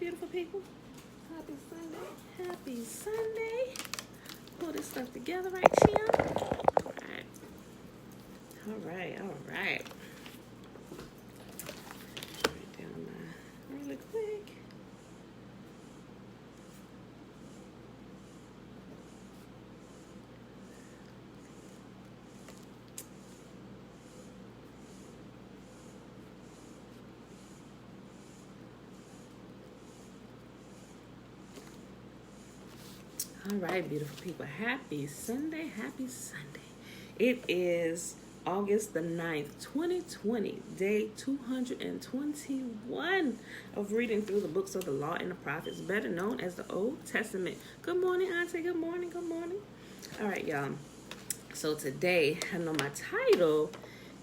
beautiful people. Happy Sunday. Happy Sunday. Pull this stuff together right here. All right. Write down really quick. All right, beautiful people. Happy Sunday. Happy Sunday. It is August the 9th, 2020, day 221 of reading through the books of the law and the prophets, better known as the Old Testament. Good morning, Auntie. Good morning. Good morning. All right, y'all. So today, I know my title,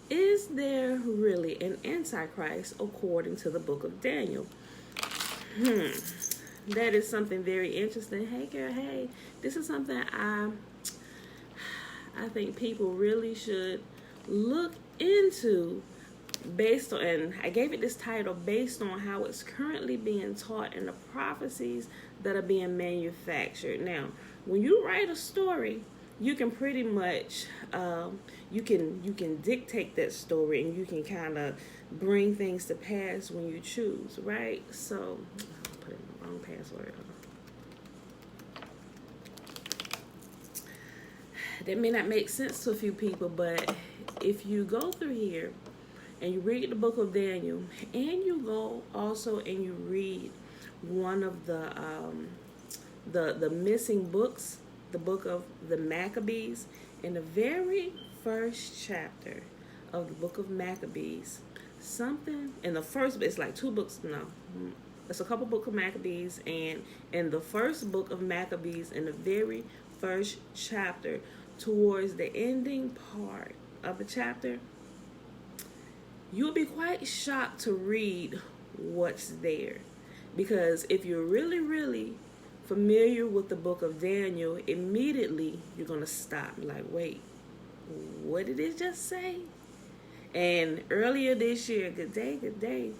Is There Really an Antichrist According to the book of Daniel? That is something very interesting. Hey, girl, hey. This is something I think people really should look into based on, and I gave it this title based on how it's currently being taught and the prophecies that are being manufactured. Now, when you write a story, you can pretty much, you can dictate that story and you can kind of bring things to pass when you choose, right? So, put in the wrong password. That may not make sense to a few people, but if you go through here and you read the book of Daniel, and you go also and you read one of the missing books, the book of the Maccabees, in the very first chapter of the book of Maccabees, something in the first, it's like two books, no, it's a couple book of Maccabees, and in the first book of Maccabees, in the very first chapter, towards the ending part of the chapter, you'll be quite shocked to read what's there. Because if you're really, really familiar with the book of Daniel, immediately you're going to stop. Like, wait, what did it just say? And earlier this year, good day.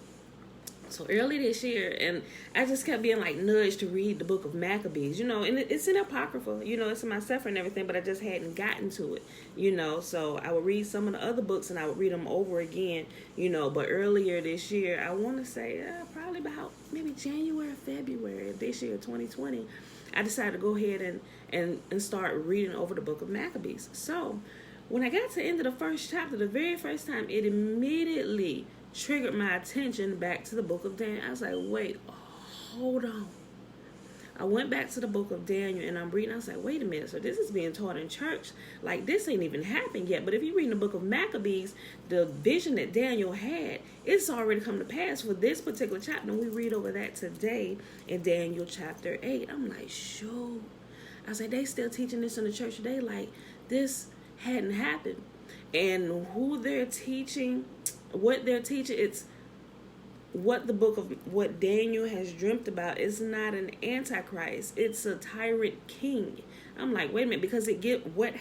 So early this year, and I just kept being like nudged to read the book of Maccabees, and it's in Apocrypha, it's in my Sefer and everything, but I just hadn't gotten to it, so I would read some of the other books and I would read them over again, but earlier this year, I want to say probably about maybe January, February of this year, 2020, I decided to go ahead and start reading over the book of Maccabees. So when I got to the end of the first chapter, the very first time, it immediately triggered my attention back to the book of Daniel. I was like, wait, hold on. I went back to the book of Daniel and I'm reading. I was like, wait a minute. So this is being taught in church. Like, this ain't even happened yet. But if you read the book of Maccabees, the vision that Daniel had, it's already come to pass for this particular chapter. And we read over that today in Daniel chapter 8. I'm like, sure. I was like, they still teaching this in the church today. Like, this hadn't happened. And what they're teaching, it's what Daniel has dreamt about. Is not an antichrist, it's a tyrant king. I'm like, wait a minute, because it get what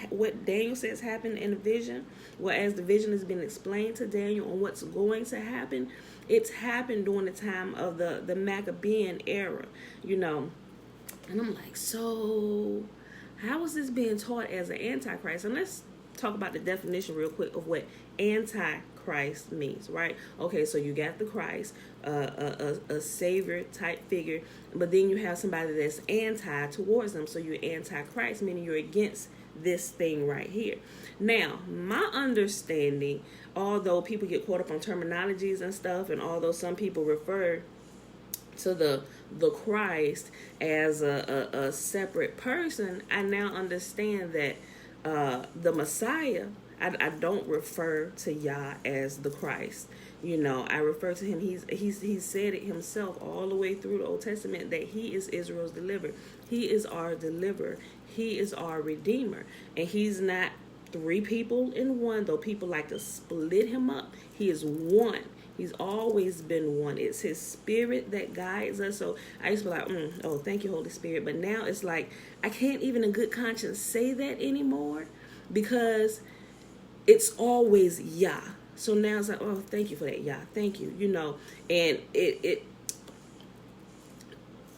Daniel says happened in the vision, as the vision has been explained to Daniel on what's going to happen, it's happened during the time of the Maccabean era, and I'm like, so how is this being taught as an antichrist? And let's talk about the definition real quick of what antichrist means, right? Okay, so you got the Christ, a savior type figure, but then you have somebody that's anti towards them, so you're antichrist, meaning you're against this thing right here. Now, my understanding, although people get caught up on terminologies and stuff, and although some people refer to the Christ as a separate person, I now understand that the Messiah, I don't refer to Yah as the Christ. I refer to him. He's said it himself all the way through the Old Testament that he is Israel's deliverer. He is our deliverer. He is our redeemer. And he's not three people in one, though people like to split him up. He is one. He's always been one. It's his spirit that guides us. So I used to be like, oh, thank you, Holy Spirit. But now it's like, I can't even in good conscience say that anymore, because it's always Yah. So now it's like, oh, thank you for that, Yah. Thank you, And it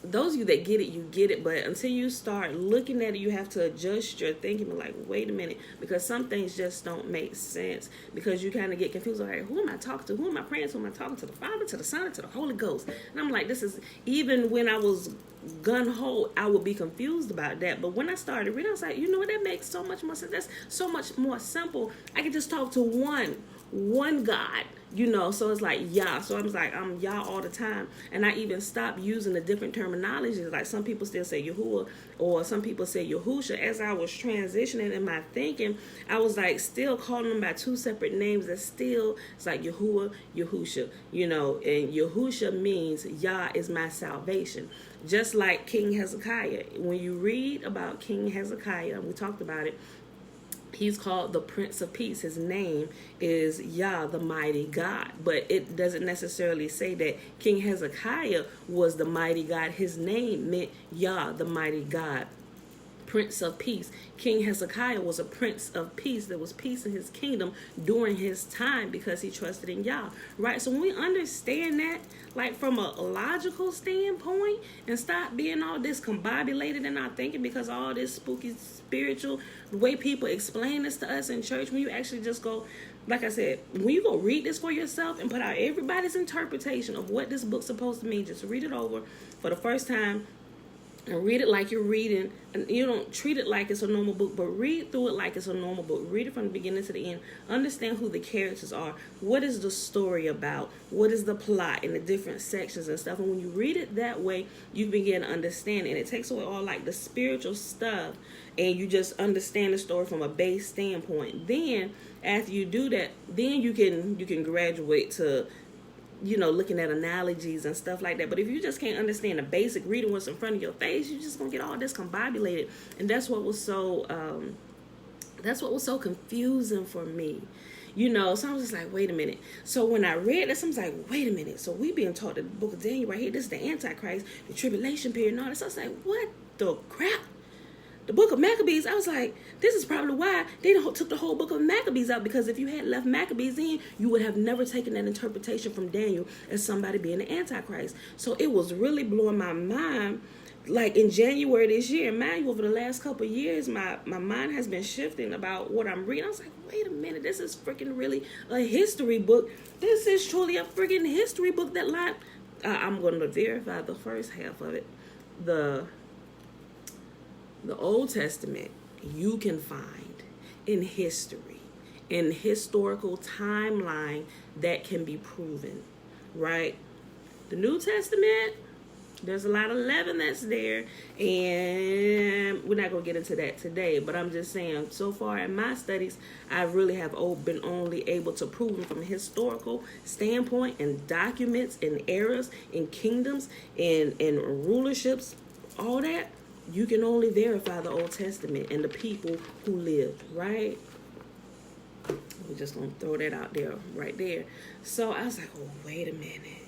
those of you that get it, you get it. But until you start looking at it, you have to adjust your thinking. Like, wait a minute, because some things just don't make sense. Because you kind of get confused. Like, who am I talking to? Who am I praying to? Who am I talking to? The Father, to the Son, to the Holy Ghost? And I'm like, this is, even when I was gun-ho, I would be confused about that. But when I started reading, I was like, you know what, that makes so much more sense. That's so much more simple. I can just talk to one God, you know. So it's like Yah. So I was like, I'm Yah all the time. And I even stopped using the different terminologies. Like some people still say Yahuwah, or some people say Yahusha. As I was transitioning in my thinking, I was like still calling them by two separate names. That still, it's like Yahuwah, Yahusha, you know. And Yahusha means Yah is my salvation. Just like King Hezekiah. When you read about King Hezekiah, we talked about it, he's called the Prince of Peace. His name is Yah, the mighty God. But it doesn't necessarily say that King Hezekiah was the mighty God. His name meant Yah, the mighty God. Prince of Peace. King Hezekiah was a prince of peace. There was peace in his kingdom during his time because he trusted in Yah, right? So when we understand that, like from a logical standpoint, and stop being all discombobulated in our thinking because all this spooky spiritual, the way people explain this to us in church, when you actually just go, like I said, when you go read this for yourself and put out everybody's interpretation of what this book's supposed to mean, just read it over for the first time, and read it like you're reading, and you don't treat it like it's a normal book, but read through it like it's a normal book. Read it from the beginning to the end. Understand who the characters are. What is the story about? What is the plot in the different sections and stuff? And when you read it that way, you begin to understand it. And it takes away all like the spiritual stuff, and you just understand the story from a base standpoint. Then after you do that, then you can graduate to, you know, looking at analogies and stuff like that. But if you just can't understand the basic reading what's in front of your face, you're just gonna get all discombobulated. And that's what was so confusing for me, you know. So I was just like, wait a minute. So when I read this, I was like, wait a minute. So we being taught the book of Daniel right here. This is the Antichrist, the tribulation period, and all this. So I was like, what the crap? The book of Maccabees, I was like, this is probably why they took the whole book of Maccabees out, because if you had left Maccabees in, you would have never taken that interpretation from Daniel as somebody being the Antichrist. So it was really blowing my mind. Like in January this year, mind you, over the last couple of years, my mind has been shifting about what I'm reading. I was like, wait a minute, this is freaking really a history book. This is truly a freaking history book. That line, I'm going to verify the first half of it. The Old Testament you can find in history, in historical timeline that can be proven, right? The New Testament, there's a lot of leaven that's there, and we're not going to get into that today, but I'm just saying, so far in my studies, I really have been only able to prove them from a historical standpoint, and documents, and eras, and kingdoms, and rulerships, all that. You can only verify the Old Testament and the people who lived, right? We're just going to throw that out there right there. So I was like, oh, wait a minute.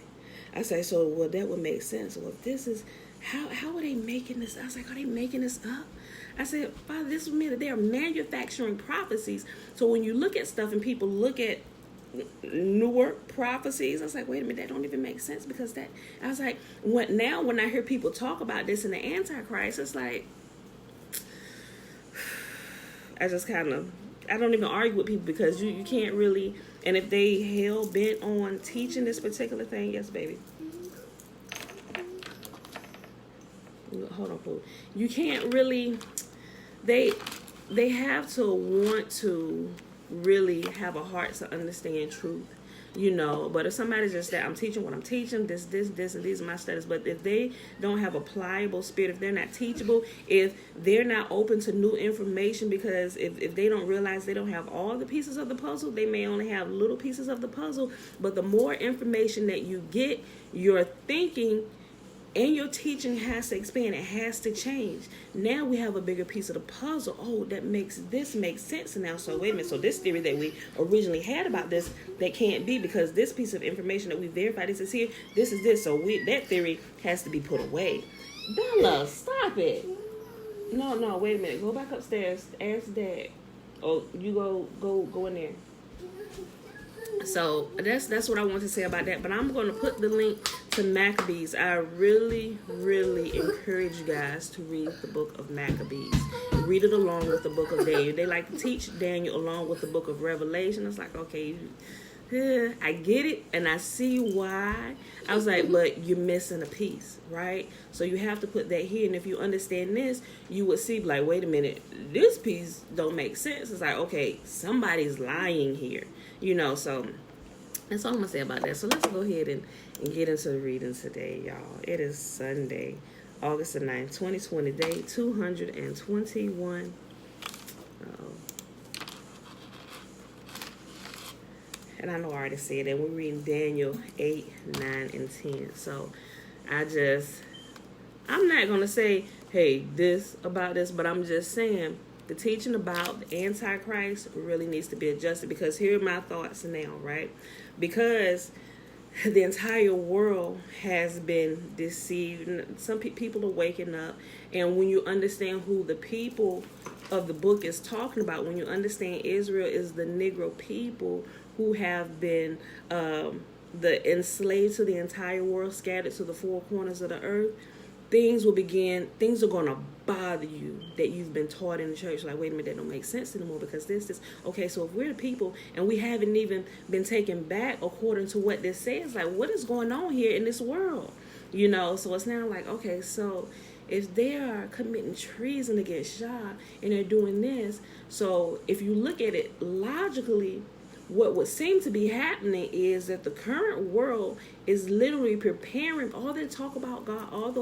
I said, so, well, that would make sense. Well, if this is, how are they making this? I was like, are they making this up? I said, Father, this would mean that they are manufacturing prophecies. So when you look at stuff and people look at newer prophecies, I was like, wait a minute, that don't even make sense, because that, I was like, when I hear people talk about this in the Antichrist, it's like, I just kind of, I don't even argue with people, because you can't really, and if they hell bent on teaching this particular thing, yes, baby. Hold on, please. You can't really, they have to want to really have a heart to understand truth, you know. But if somebody just said, I'm teaching what I'm teaching, this, and these are my studies, but if they don't have a pliable spirit, if they're not teachable, if they're not open to new information, because if they don't realize they don't have all the pieces of the puzzle, they may only have little pieces of the puzzle. But the more information that you get, your thinking and your teaching has to expand. It has to change. Now we have a bigger piece of the puzzle. Oh, this makes sense now. So wait a minute. So this theory that we originally had about this, that can't be, because this piece of information that we verified, this is here, this is this. So that theory has to be put away. Bella, stop it. No, wait a minute. Go back upstairs. Ask Dad. Oh, you go in there. So that's what I want to say about that. But I'm going to put the link to Maccabees. I really, really encourage you guys to read the book of Maccabees. Read it along with the book of Daniel. They like to teach Daniel along with the book of Revelation. It's like, okay, I get it and I see why. I was like, but you're missing a piece, right? So you have to put that here. And if you understand this, you would see, like, wait a minute, this piece don't make sense. It's like, okay, somebody's lying here, so that's all I'm going to say about that. So let's go ahead and get into the reading today, y'all. It is Sunday, August the 9th, 2020, day 221. And I know I already said that. We're reading Daniel 8, 9, and 10. So I'm not going to say, hey, this about this, but I'm just saying the teaching about the Antichrist really needs to be adjusted, because here are my thoughts now, right? Because the entire world has been deceived. Some people are waking up. And when you understand who the people of the book is talking about, when you understand Israel is the Negro people who have been the enslaved to the entire world, scattered to the four corners of the earth, things are going to bother you that you've been taught in the church. Like, wait a minute, that don't make sense anymore, because this. Okay, so if we're the people and we haven't even been taken back according to what this says, like, what is going on here in this world? So it's now like, okay, so if they are committing treason against Yah and they're doing this, so if you look at it logically, what would seem to be happening is that the current world is literally preparing, although they talk about God all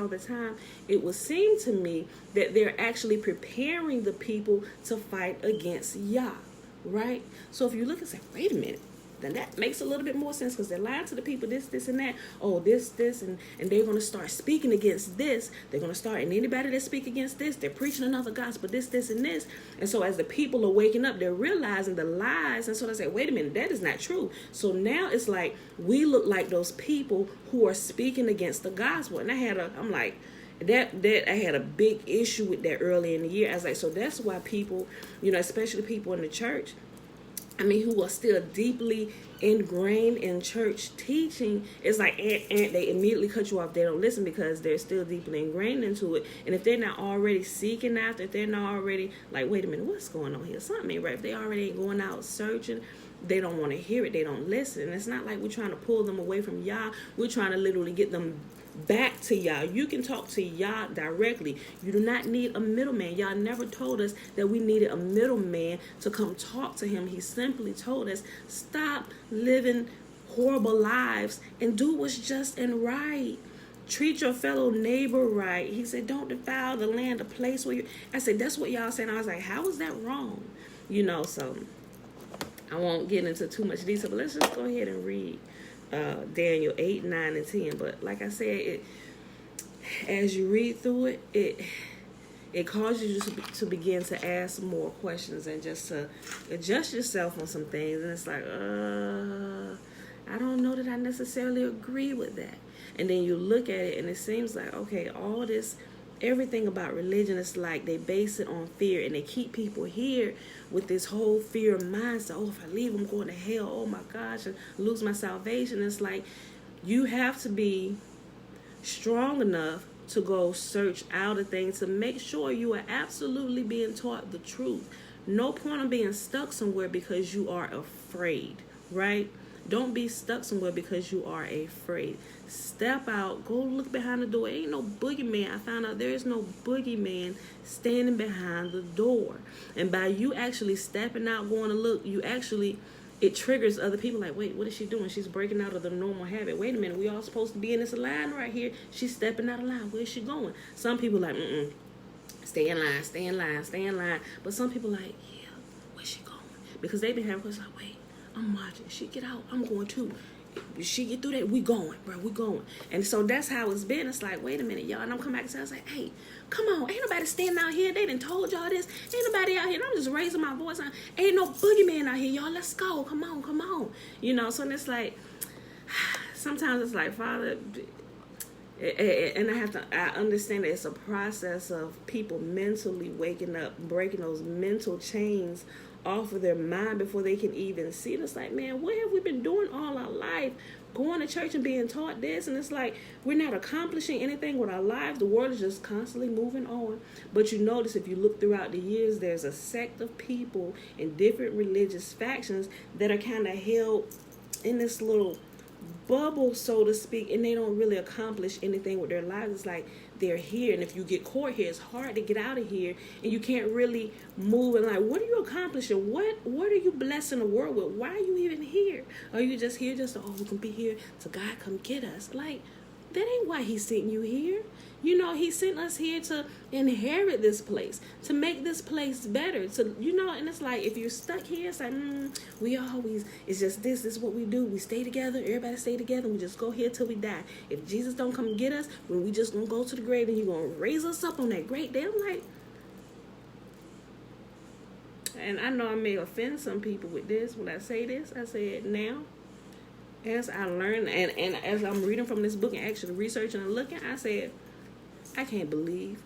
the time, it would seem to me that they're actually preparing the people to fight against Yah, right? So if you look and say, wait a minute, then that makes a little bit more sense, because they're lying to the people, this, and that. Oh, this, and they're going to start speaking against this. They're going to start, and anybody that speak against this, they're preaching another gospel, this, and this. And so as the people are waking up, they're realizing the lies. And so they say, wait a minute, that is not true. So now it's like we look like those people who are speaking against the gospel. And I had a big issue with that early in the year. I was like, so that's why people, especially people in the church, who are still deeply ingrained in church teaching, it's like they immediately cut you off. They don't listen because they're still deeply ingrained into it. And if they're not already seeking after, if they're not already like, wait a minute, what's going on here? Something ain't right. If they already ain't going out searching, they don't want to hear it. They don't listen. And it's not like we're trying to pull them away from Yah. We're trying to literally get them back to Yah. You can talk to Yah directly. You do not need a middleman. Yah never told us that we needed a middleman to come talk to him. He simply told us, stop living horrible lives and do what's just and right. Treat your fellow neighbor right. He said, don't defile the land, the place where you... I said, that's what y'all saying. I was like, how is that wrong? So I won't get into too much detail, but let's just go ahead and read Daniel 8, 9, and 10. But like I said, as you read through it, it causes you to begin to ask more questions and just to adjust yourself on some things. And it's like, I don't know that I necessarily agree with that. And then you look at it and it seems like, okay, all this, everything about religion is like they base it on fear, and they keep people here with this whole fear mindset. Oh, if I leave, I'm going to hell. Oh my gosh, and lose my salvation. It's like you have to be strong enough to go search out a thing to make sure you are absolutely being taught the truth. No point in being stuck somewhere because you are afraid, right? Don't be stuck somewhere because you are afraid. Step out. Go look behind the door. Ain't no boogeyman. I found out there is no boogeyman standing behind the door. And by you actually stepping out, going to look, it triggers other people like, wait, what is she doing? She's breaking out of the normal habit. Wait a minute. We all supposed to be in this line right here. She's stepping out of line. Where's she going? Some people like, stay in line, stay in line, stay in line. But some people like, yeah, where's she going? Because they've been having questions like, wait, I'm watching. She get out, I'm going too. She get through that, we going, bro, we going. And so that's how it's been. It's like, wait a minute, y'all. And I'm coming back and say, I was like, hey, come on. Ain't nobody standing out here. They done told y'all this. Ain't nobody out here. And I'm just raising my voice. Ain't no boogeyman out here, y'all. Let's go. Come on, come on. So and it's like, sometimes it's like, Father, and I understand that it's a process of people mentally waking up, breaking those mental chains off of their mind before they can even see it. It's like, man, what have we been doing all our life? going to church and being taught this, and it's like we're not accomplishing anything with our lives. The world is just constantly moving on. But you notice if you look throughout the years, there's a sect of people in different religious factions that are kind of held in this little bubble, so to speak, and they don't really accomplish anything with their lives. It's like they're here, and if you get caught here, it's hard to get out of here, and you can't really move. And like, what are you accomplishing? What are you blessing the world with? Why are you even here? Are you just here just to, we can be here so God come get us? Like, that ain't why he sent you here. You know, he sent us here to inherit this place, to make this place better. To, and it's like, if you're stuck here, it's like, it's just this is what we do. We stay together, everybody stay together, we just go here till we die. If Jesus don't come get us, when we just gonna go to the grave and you're gonna raise us up on that great day. I'm like, and I know I may offend some people with this when I say this. I said, now, as I learn and as I'm reading from this book and actually researching and looking, I said, I can't believe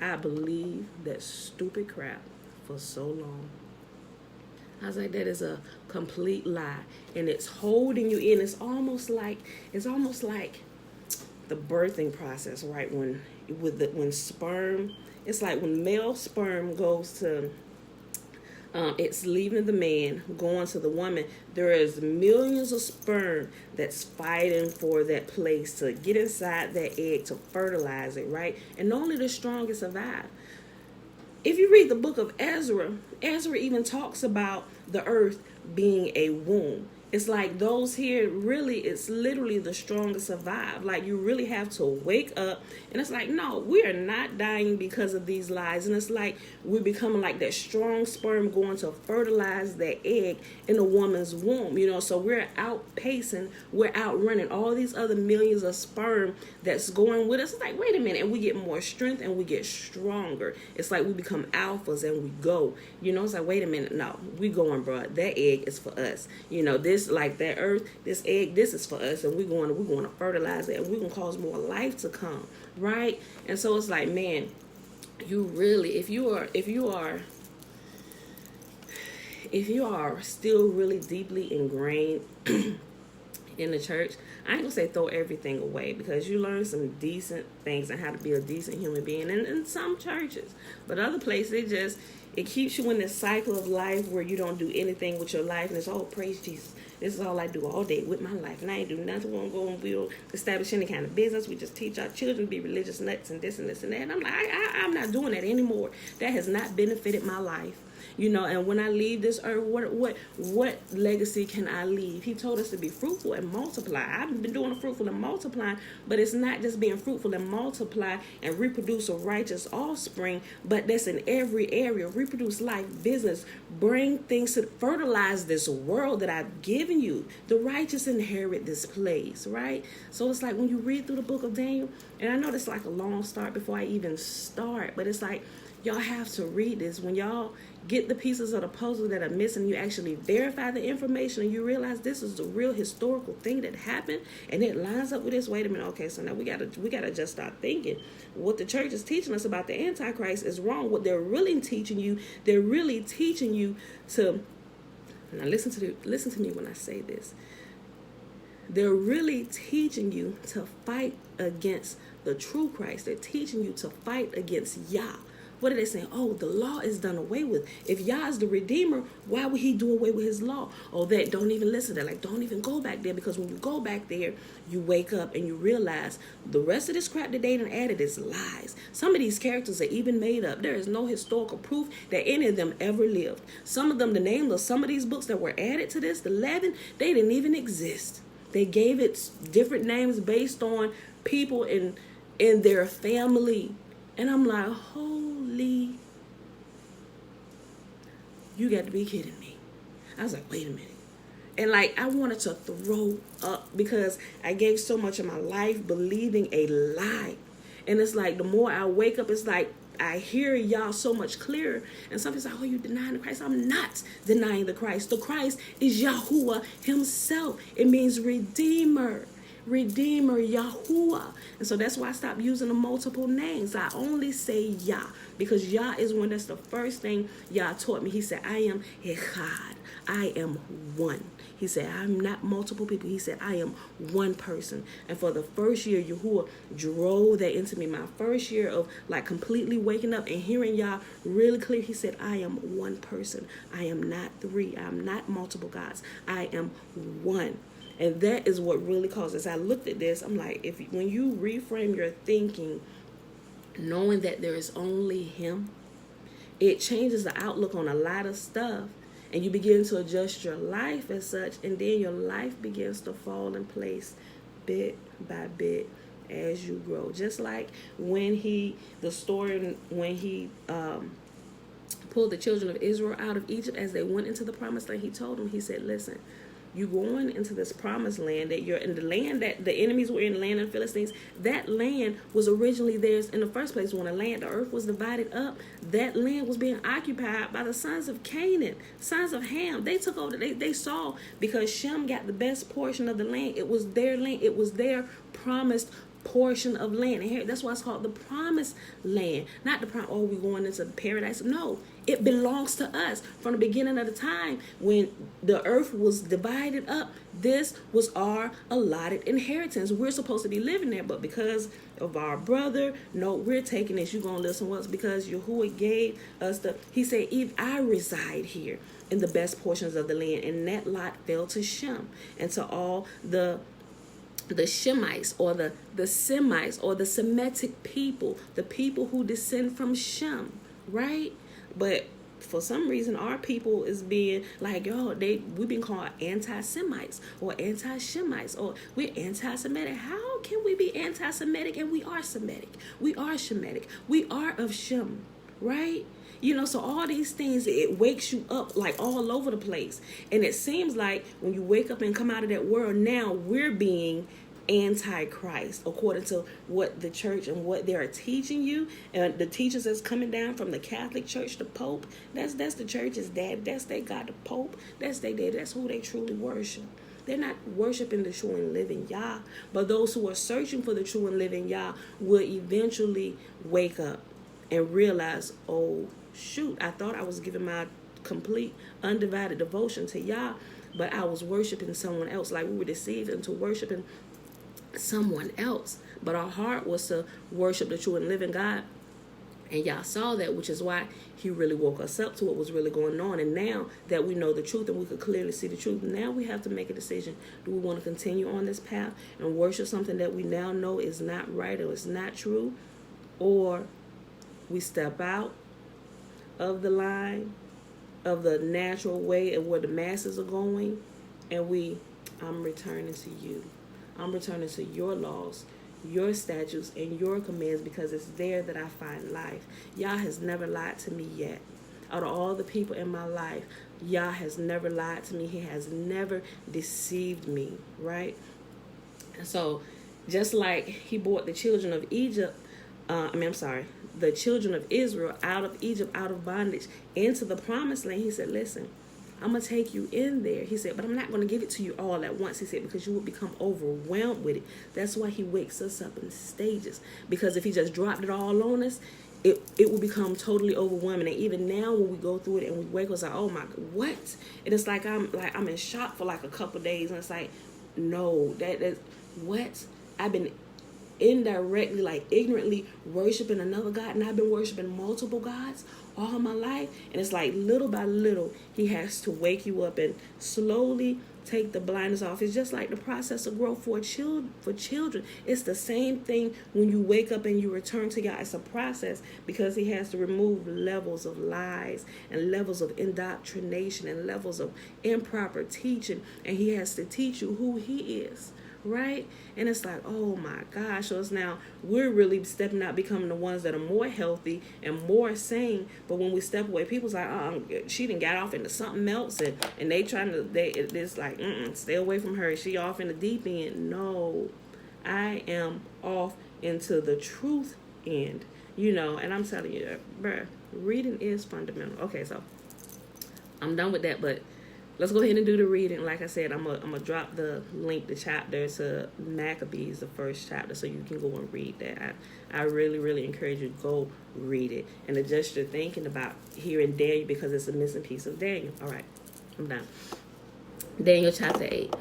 I believed that stupid crap for so long. I was like, that is a complete lie, and it's holding you in. It's almost like the birthing process, right? When sperm, it's like when male sperm goes to it's leaving the man, going to the woman. There is millions of sperm that's fighting for that place to get inside that egg to fertilize it, right? And only the strongest survive. If you read the book of Ezra even talks about the earth being a womb. It's like those here, really, it's literally the strongest survive. Like, you really have to wake up. And it's like, no, we are not dying because of these lies. And it's like we're becoming like that strong sperm going to fertilize that egg in a woman's womb. So we're outpacing, we're outrunning all these other millions of sperm that's going with us. It's like, wait a minute. And we get more strength and we get stronger. It's like we become alphas and we go. It's like, wait a minute. No, we going, bro. That egg is for us. This, like that earth, this egg, this is for us, and we're going to fertilize it, and we're going to cause more life to come, right? And so it's like, man, you really, if you are still really deeply ingrained in the church, I ain't gonna say throw everything away, because you learn some decent things on how to be a decent human being in some churches, but other places it keeps you in this cycle of life where you don't do anything with your life, and it's praise Jesus. This is all I do all day with my life, and I ain't do nothing. We don't establish any kind of business. We just teach our children to be religious nuts and this and this and that. And I'm like, I'm not doing that anymore. That has not benefited my life. And when I leave this earth, what legacy can I leave? He told us to be fruitful and multiply. I've been doing the fruitful and multiplying, but it's not just being fruitful and multiply and reproduce a righteous offspring, but that's in every area. Reproduce life, business, bring things to fertilize this world that I've given you. The righteous inherit this place, right? So it's like when you read through the book of Daniel, and I know it's like a long start before I even start, but it's like, y'all have to read this. When y'all get the pieces of the puzzle that are missing, you actually verify the information, and you realize this is the real historical thing that happened, and it lines up with this. Wait a minute, okay, so now we gotta just start thinking. What the church is teaching us about the Antichrist is wrong. What they're really teaching you to, now listen to me when I say this. They're really teaching you to fight against the true Christ. They're teaching you to fight against Yah. What are they saying? Oh, the law is done away with. If Yah is the Redeemer, why would he do away with his law? Oh, that don't even listen to that. Like, don't even go back there, because when you go back there, you wake up and you realize the rest of this crap that they done added is lies. Some of these characters are even made up. There is no historical proof that any of them ever lived. Some of them, the names of some of these books that were added to this, the 11, they didn't even exist. They gave it different names based on people in their family. And I'm like, holy, you got to be kidding me. I was like, wait a minute. And like, I wanted to throw up, because I gave so much of my life believing a lie. And it's like, the more I wake up, it's like, I hear y'all so much clearer. And some people say, oh, you denying the Christ. I'm not denying the Christ. The Christ is Yahuwah himself. It means Redeemer. Redeemer, Yahuwah. And so that's why I stopped using the multiple names. I only say Yah, because Yah is one. That's the first thing Yah taught me. He said, I am Echad. I am one. He said, I'm not multiple people. He said, I am one person. And for the first year, Yahuwah drove that into me. My first year of like completely waking up and hearing Yah really clear. He said, I am one person. I am not three. I am not multiple gods. I am one. And that is what really caused us. I looked at this. I'm like, when you reframe your thinking, knowing that there is only Him, it changes the outlook on a lot of stuff. And you begin to adjust your life as such, and then your life begins to fall in place bit by bit as you grow. Just like when he pulled the children of Israel out of Egypt as they went into the promised land, he told them, he said, listen, you going into this promised land, that you're in the land that the enemies were in, the land of the Philistines. That land was originally theirs in the first place. When the earth was divided up, that land was being occupied by the sons of Canaan, sons of Ham. They took over. They saw, because Shem got the best portion of the land. It was their land. It was their promised portion of land. And here, that's why it's called the promised land. Not the we're going into paradise. No, it belongs to us. From the beginning of the time when the earth was divided up, this was our allotted inheritance. We're supposed to be living there, but because of our brother, no, we're taking this. You're going to listen once, because Yahuwah gave us he said, I reside here in the best portions of the land. And that lot fell to Shem and to all the Shemites, or the Semites, or the Semitic people, the people who descend from Shem, right? But for some reason, our people is being like, we've been called anti-Semites or anti-Shemites, or we're anti-Semitic. How can we be anti-Semitic and we are Semitic? We are Shemitic. We are of Shem, right? So all these things, it wakes you up like all over the place. And it seems like when you wake up and come out of that world, now we're being anti-Christ according to what the church and what they are teaching you. And the teachers that's coming down from the Catholic Church, the Pope, that's the church's dad. That's their God, the Pope. That's their dad. That's who they truly worship. They're not worshiping the true and living Yah. But those who are searching for the true and living Yah will eventually wake up and realize, oh, shoot, I thought I was giving my complete undivided devotion to Yah, but I was worshiping someone else. Like we were deceived into worshiping someone else, but our heart was to worship the true and living God. And Yah saw that, which is why He really woke us up to what was really going on. And now that we know the truth and we could clearly see the truth, now we have to make a decision. Do we want to continue on this path and worship something that we now know is not right or is not true, or we step out of the line of the natural way of where the masses are going, and I'm returning to you. I'm returning to your laws, your statutes, and your commands, because it's there that I find life. Yah has never lied to me yet. Out of all the people in my life, Yah has never lied to me. He has never deceived me, right? And so just like He brought the children of the children of Israel out of Egypt, out of bondage, into the promised land, He said, listen, I'm going to take you in there. He said, but I'm not going to give it to you all at once. He said, because you will become overwhelmed with it. That's why He wakes us up in stages. Because if He just dropped it all on us, it will become totally overwhelming. And even now when we go through it and we wake up, it's like, oh my God, what? And it's like I'm in shock for like a couple of days. And it's like, no, that's what? I've been indirectly, like ignorantly worshiping another God, and I've been worshiping multiple gods all my life. And it's like little by little He has to wake you up and slowly take the blinders off. It's just like the process of growth for children. It's the same thing when you wake up and you return to God. It's a process, because He has to remove levels of lies and levels of indoctrination and levels of improper teaching, and He has to teach you who He is. Right? And it's like, oh my gosh. So it's now we're really stepping out, becoming the ones that are more healthy and more sane. But when we step away, people's like, she done got off into something else, and they trying to, it's like, stay away from her. She off in the deep end. No, I am off into the truth end, and I'm telling you, bruh, reading is fundamental. Okay, so I'm done with that, but let's go ahead and do the reading. Like I said, I'm gonna drop the link, the chapter to Maccabees, the first chapter, so you can go and read that. I really, really encourage you to go read it and adjust your thinking about hearing Daniel, because it's a missing piece of Daniel. All right, I'm done. Daniel chapter 8.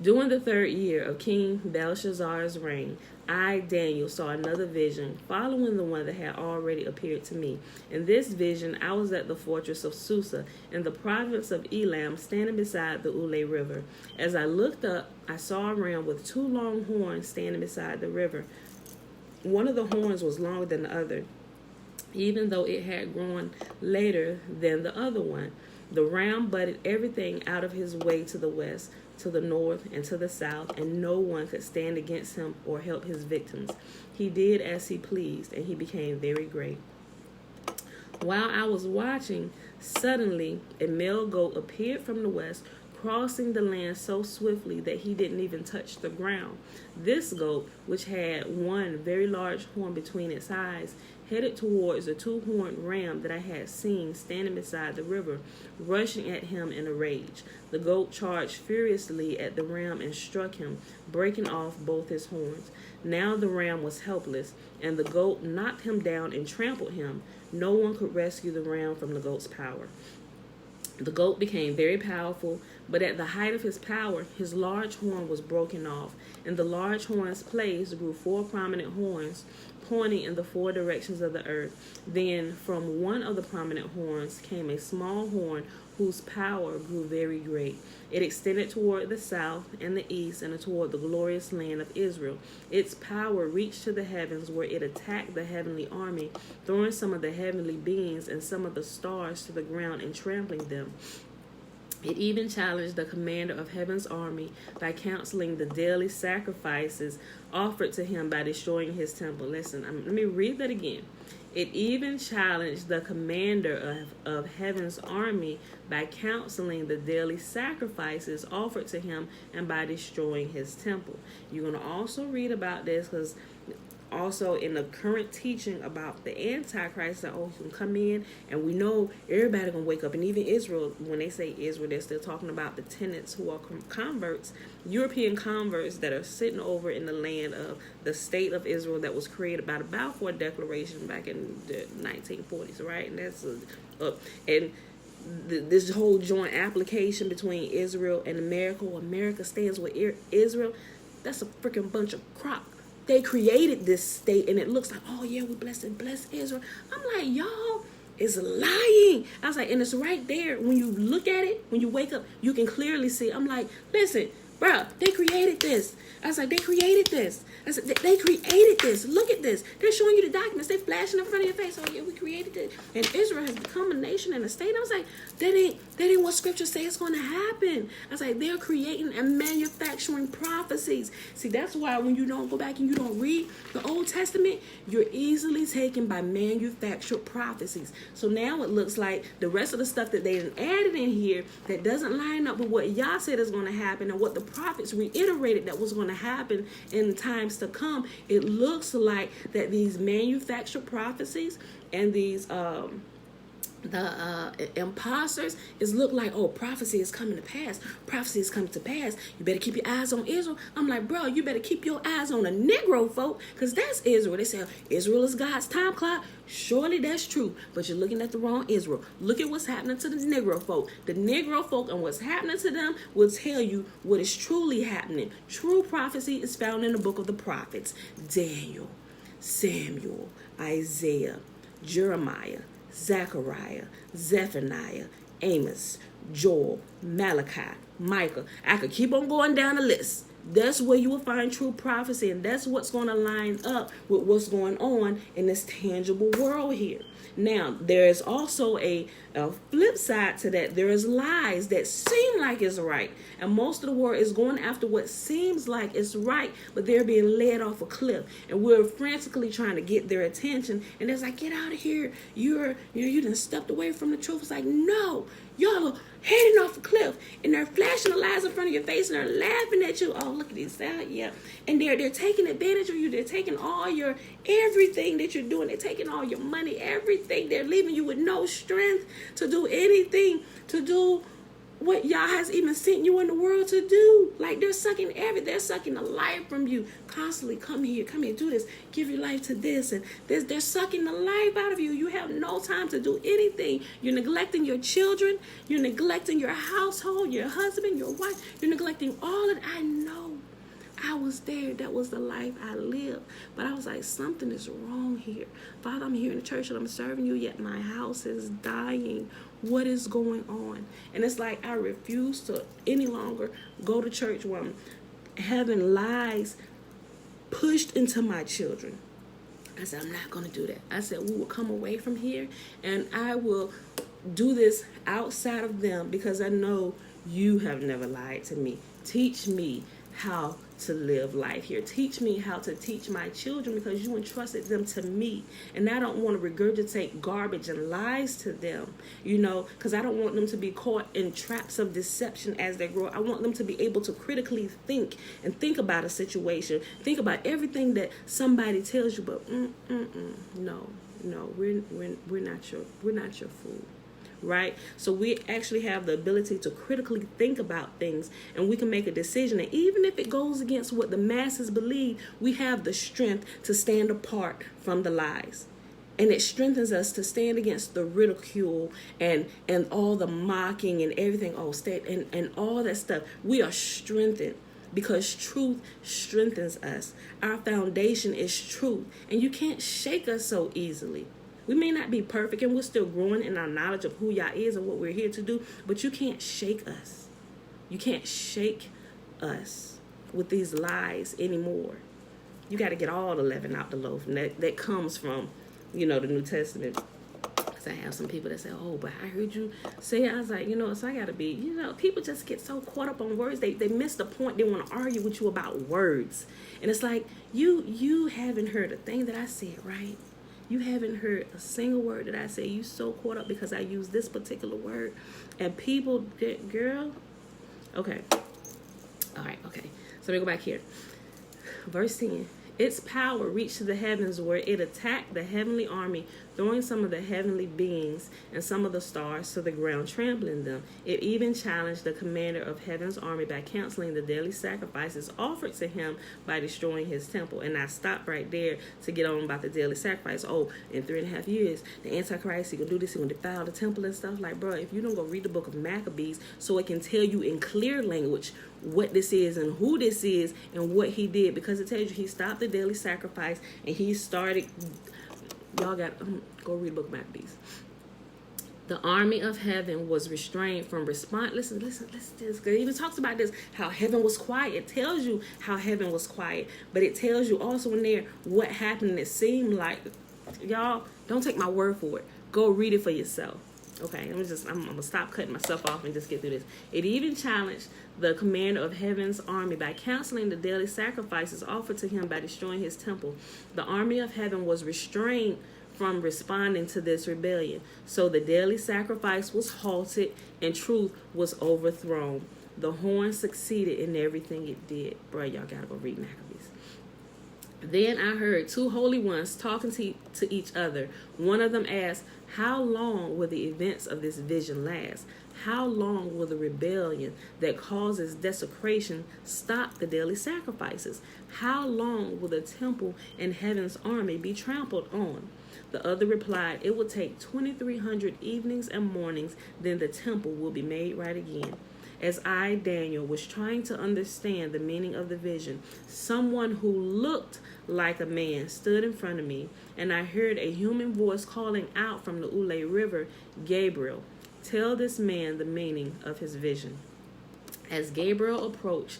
During the 3rd year of King Belshazzar's reign, I, Daniel, saw another vision following the one that had already appeared to me. In this vision, I was at the fortress of Susa in the province of Elam, standing beside the Ule River. As I looked up, I saw a ram with 2 long horns standing beside the river. One of the horns was longer than the other, even though it had grown later than the other one. The ram butted everything out of his way to the west, to the north, and to the south, and no one could stand against him or help his victims. He did as he pleased, and he became very great. While I was watching, suddenly a male goat appeared from the west, crossing the land so swiftly that he didn't even touch the ground. This goat, which had one very large horn between its eyes, headed towards the 2-horned ram that I had seen standing beside the river, rushing at him in a rage. The goat charged furiously at the ram and struck him, breaking off both his horns. Now the ram was helpless, and the goat knocked him down and trampled him. No one could rescue the ram from the goat's power. The goat became very powerful, but at the height of his power, his large horn was broken off. In the large horn's place grew 4 prominent horns, pointing in the 4 directions of the earth. Then from one of the prominent horns came a small horn whose power grew very great. It extended toward the south and the east and toward the glorious land of Israel. Its power reached to the heavens, where it attacked the heavenly army, throwing some of the heavenly beings and some of the stars to the ground and trampling them. It even challenged the commander of heaven's army by canceling the daily sacrifices offered to him by destroying his temple. Listen, let me read that again. It even challenged the commander of heaven's army by canceling the daily sacrifices offered to him and by destroying his temple. You're going to also read about this, because also in the current teaching about the Antichrist, that he can come in, and we know everybody gonna wake up. And even Israel, when they say Israel, they're still talking about the tenants who are converts, European converts that are sitting over in the land of the state of Israel that was created by the Balfour Declaration back in the 1940s, right? And that's this whole joint application between Israel and America, where America stands with Israel, that's a freaking bunch of crap. They created this state, and it looks like, oh yeah, we bless Israel. I'm like, y'all is lying. I was like, and it's right there. When you look at it, when you wake up, you can clearly see. I'm like, listen, bro, they created this. I was like, they created this. I said, they created this. Look at this. They're showing you the documents. They flashing in front of your face. Oh yeah, we created it. And Israel has become a nation and a state. I was like, that ain't what scripture says is going to happen. I was like, they're creating and manufacturing prophecies. See, that's why when you don't go back and you don't read the Old Testament, you're easily taken by manufactured prophecies. So now it looks like the rest of the stuff that they added in here that doesn't line up with what Yah said is going to happen and what the prophets reiterated that was going to happen in the times to come. It looks like that these manufactured prophecies and these imposters is look like, oh, prophecy is coming to pass. Prophecy is coming to pass. You better keep your eyes on Israel. I'm like, bro, you better keep your eyes on the Negro folk, because that's Israel. They say Israel is God's time clock. Surely that's true, but you're looking at the wrong Israel. Look at what's happening to the Negro folk. The Negro folk and what's happening to them will tell you what is truly happening. True prophecy is found in the book of the prophets: Daniel, Samuel, Isaiah, Jeremiah, Zechariah, Zephaniah, Amos, Joel, Malachi, Micah. I could keep on going down the list. That's where you will find true prophecy, and that's what's going to line up with what's going on in this tangible world here. Now, there is also a flip side to that. There is lies that seem like it's right, and most of the world is going after what seems like it's right, but they're being led off a cliff, and we're frantically trying to get their attention. And it's like, get out of here! You done stepped away from the truth. It's like, no, y'all are heading off a cliff, and they're flashing the lies in front of your face, and they're laughing at you. Oh, look at this, yeah. And they're taking advantage of you. They're taking all your everything that you're doing. They're taking all your money, everything. They're leaving you with no strength to do anything, to do what Yah has even sent you in the world to do. Like they're sucking the life from you constantly. Come here, do this, give your life to this and this. They're sucking the life out of you. You have no time to do anything. You're neglecting your children. You're neglecting your household, your husband, your wife. You're neglecting all of it. I know. I was there. That was the life I lived. But I was like, something is wrong here. Father, I'm here in the church and I'm serving you, yet my house is dying. What is going on? And it's like I refuse to any longer go to church where I'm having lies pushed into my children. I said, I'm not going to do that. I said, we will come away from here and I will do this outside of them because I know you have never lied to me. Teach me how to live life here. Teach me how to teach my children because you entrusted them to me. And I don't want to regurgitate garbage and lies to them, because I don't want them to be caught in traps of deception as they grow. I want them to be able to critically think and think about a situation, think about everything that somebody tells you, but no, we're not your fool. Right? So we actually have the ability to critically think about things and we can make a decision. And even if it goes against what the masses believe, we have the strength to stand apart from the lies. And it strengthens us to stand against the ridicule and all the mocking and everything. And all that stuff. We are strengthened because truth strengthens us. Our foundation is truth. And you can't shake us so easily. We may not be perfect and we're still growing in our knowledge of who Yah is and what we're here to do, but you can't shake us. You can't shake us with these lies anymore. You got to get all the leaven out the loaf. And that comes from, the New Testament. Because I have some people that say, oh, but I heard you say it. I was like, so I got to be, people just get so caught up on words. They miss the point. They want to argue with you about words. And it's like, you haven't heard a thing that I said, right? You haven't heard a single word that I say. You so caught up because I use this particular word. And people, girl. Okay. All right, okay. So let me go back here. Verse 10. Its power reached to the heavens where it attacked the heavenly army, throwing some of the heavenly beings and some of the stars to the ground, trampling them. It even challenged the commander of heaven's army by canceling the daily sacrifices offered to him by destroying his temple. And I stopped right there to get on about the daily sacrifice. Oh, in 3.5 years, the Antichrist, he gonna do this, he gonna defile the temple and stuff. Like, bro, if you don't go read the book of Maccabees so it can tell you in clear language what this is and who this is and what he did, because it tells you he stopped the daily sacrifice and he started. Y'all got go read the book of Maccabees. The army of heaven was restrained from response. Listen to this. It even talks about this, how heaven was quiet. It tells you how heaven was quiet, but it tells you also in there what happened. And it seemed like, y'all, don't take my word for it. Go read it for yourself. Okay, I'm gonna stop cutting myself off and just get through this. It even challenged the commander of heaven's army by canceling the daily sacrifices offered to him by destroying his temple. The army of heaven was restrained from responding to this rebellion. So the daily sacrifice was halted and truth was overthrown. The horn succeeded in everything it did. Bro, y'all gotta go read Maccabees. Then I heard two holy ones talking to each other. One of them asked, how long will the events of this vision last? How long will the rebellion that causes desecration stop the daily sacrifices? How long will the temple and heaven's army be trampled on? The other replied, it will take 2,300 evenings and mornings, then the temple will be made right again. As I, Daniel, was trying to understand the meaning of the vision, someone who looked like a man stood in front of me, and I heard a human voice calling out from the Ule River, Gabriel, tell this man the meaning of his vision. As Gabriel approached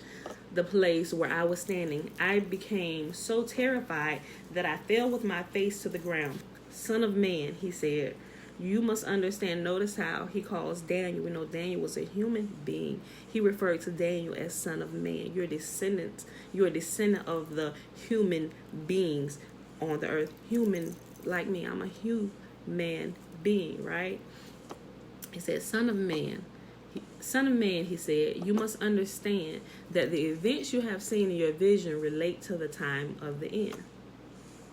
the place where I was standing, I became so terrified that I fell with my face to the ground. Son of man, he said, you must understand. Notice how he calls Daniel. We know Daniel was a human being. He referred to Daniel as son of man. You're a descendant of the human beings on the earth. Human like me. I'm a human being, right? He said, son of man. Son of man, he said, you must understand that the events you have seen in your vision relate to the time of the end.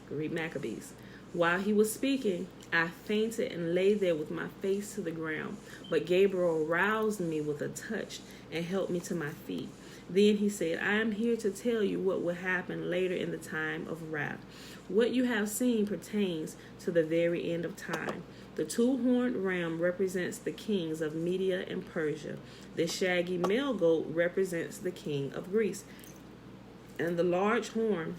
Read Maccabees. While he was speaking, I fainted and lay there with my face to the ground. But Gabriel roused me with a touch and helped me to my feet. Then he said, I am here to tell you what will happen later in the time of wrath. What you have seen pertains to the very end of time. The two-horned ram represents the kings of Media and Persia. The shaggy male goat represents the king of Greece. And the large horn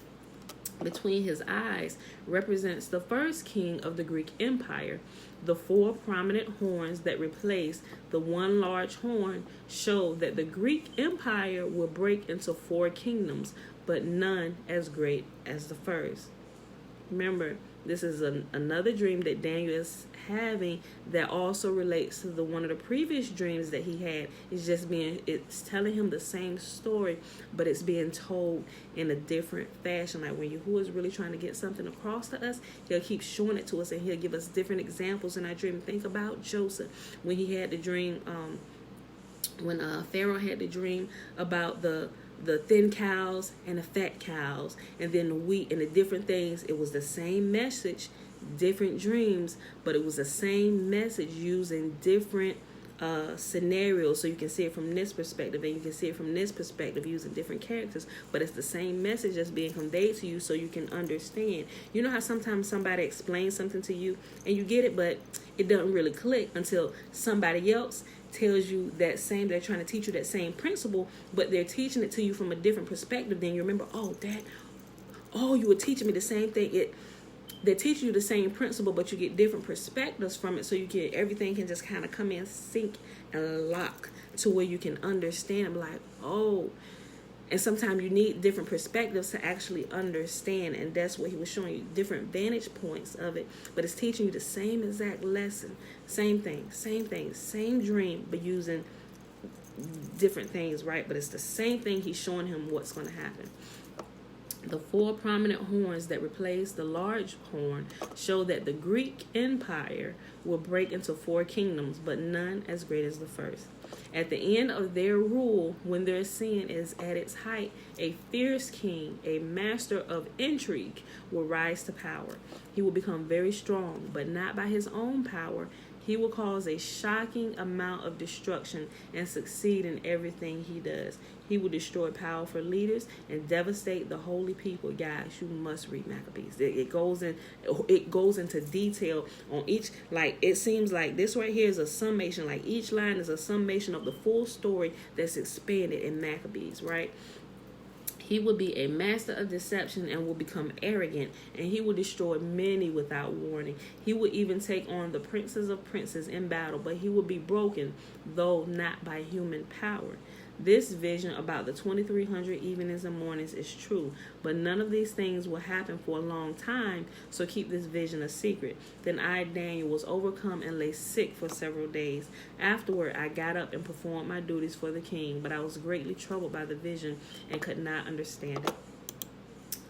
between his eyes represents the first king of the Greek Empire. The four prominent horns that replace the one large horn show that the Greek Empire will break into four kingdoms, but none as great as the first. Remember, this is another dream that Daniel is having that also relates to the one of the previous dreams that he had. It's telling him the same story, but it's being told in a different fashion. Like when Yahuwah is really trying to get something across to us, he'll keep showing it to us and he'll give us different examples in our dream. Think about Joseph when he had the dream, when Pharaoh had the dream about the thin cows and the fat cows, and then the wheat and the different things. It was the same message, different dreams, but it was the same message using different scenarios. So you can see it from this perspective and you can see it from this perspective using different characters, but it's the same message that's being conveyed to you so you can understand. You know how sometimes somebody explains something to you and you get it, but it doesn't really click until somebody else tells you they're trying to teach you that same principle, but they're teaching it to you from a different perspective. Then you remember, you were teaching me the same thing. They're teaching you the same principle, but you get different perspectives from it, so everything can just kind of come in sync and lock to where you can understand. I'm like, and sometimes you need different perspectives to actually understand, and that's what he was showing you, different vantage points of it, but it's teaching you the same exact lesson, same thing, same dream, but using different things, right? But it's the same thing. He's showing him what's going to happen. The four prominent horns that replace the large horn show that the Greek Empire will break into four kingdoms, but none as great as the first. At the end of their rule, when their sin is at its height, a fierce king, a master of intrigue, will rise to power. He will become very strong, but not by his own power. He will cause a shocking amount of destruction and succeed in everything he does. He will destroy powerful leaders and devastate the holy people. Guys, you must read Maccabees. It goes into detail on each. Like, it seems like this right here is a summation. Like, each line is a summation of the full story that's expanded in Maccabees, right? He will be a master of deception and will become arrogant, and he will destroy many without warning. He will even take on the princes of princes in battle, but he will be broken, though not by human power. This vision about the 2300 evenings and mornings is true, but none of these things will happen for a long time, so keep this vision a secret. Then I, Daniel, was overcome and lay sick for several days. Afterward, I got up and performed my duties for the king, but I was greatly troubled by the vision and could not understand it.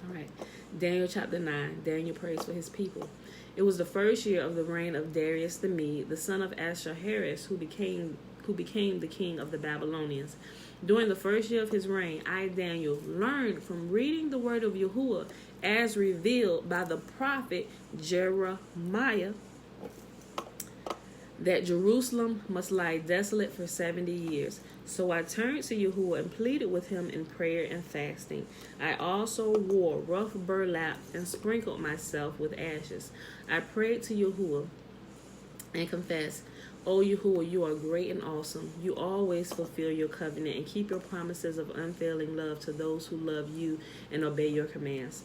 All right, Daniel chapter 9. Daniel prays for his people. It was the first year of the reign of Darius the Mede, the son of Ahasuerus, who became the king of the Babylonians. During the first year of his reign, I, Daniel, learned from reading the word of Yahuwah as revealed by the prophet Jeremiah that Jerusalem must lie desolate for 70 years. So I turned to Yahuwah and pleaded with him in prayer and fasting. I also wore rough burlap and sprinkled myself with ashes. I prayed to Yahuwah and confessed, O Yahuwah, you are great and awesome. You always fulfill your covenant and keep your promises of unfailing love to those who love you and obey your commands.